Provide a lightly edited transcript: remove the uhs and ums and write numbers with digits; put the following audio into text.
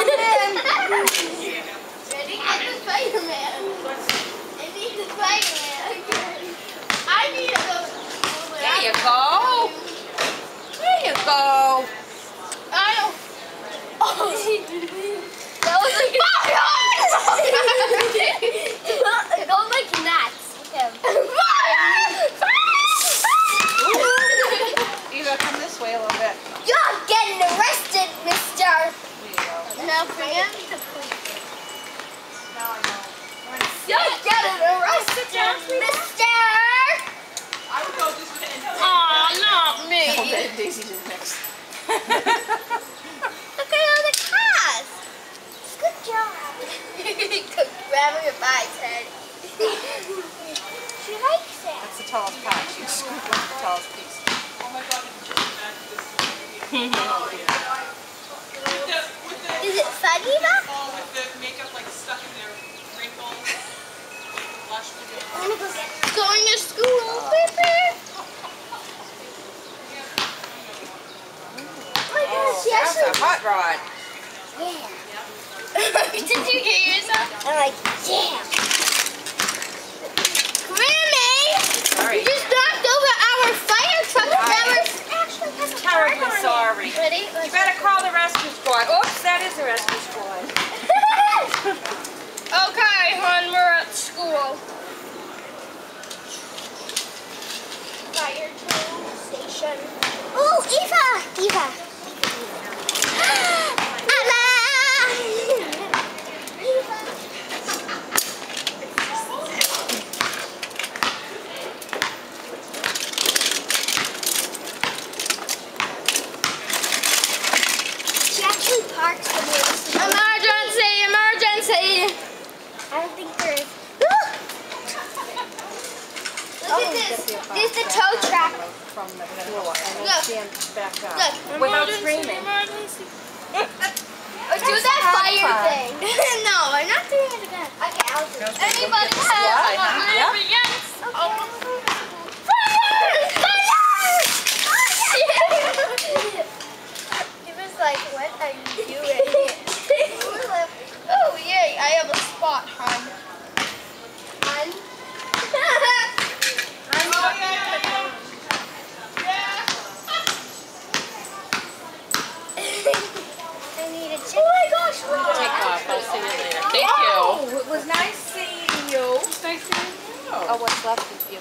in. Ready? Get the Spider-Man. I need the Spider-Man. I need to go. There you go. There you go. I don't. Oh, that was like fire! Go like nuts. Eva, come this way a little bit. You're getting arrested, mister. There you go. Now forget the police. Now I know. You're getting arrested, mister. I would go this way. Aw, not me. Oh, Daisy's in next. Look at all the cars. Good job. Grabbing your bike's head. She likes it. That's the tallest patch. You scoop one of the tallest piece. Oh my god, Is it fun, Eva? all with the makeup like stuck in their wrinkles, blush I'm gonna go get going to school. Beep, beep. Oh my god, she That's actually. a hot rod. Yeah. Did you get yourself? I'm like, yeah. Grammy! Sorry. You just knocked over our fire truck that was actually has a Terribly burn on it. sorry. Ready? You better call the rescue squad. Oops, that is the rescue squad. Okay, hon, we're at school. Fire tool station. Oh, Eva! Eva! Anna! Eva! She actually parks the motorcycle. Emergency! Emergency! I don't think there is. Look at this. This is the tow track. From the floor and then Look. stand back down. Look. Without screaming. Emergency. Do that fire thing. No, I'm not doing it again. Okay, I'll do it. Anybody Slide, have huh? Yeah. yes. Fire! Fire! He was like, what are you doing? Oh, yay, I have a spot, hon. Hon? I need a chicken. Oh my gosh, look. Take off. I'll see you later. Thank you. It was nice seeing you. It's nice seeing you. Oh, what's left of you?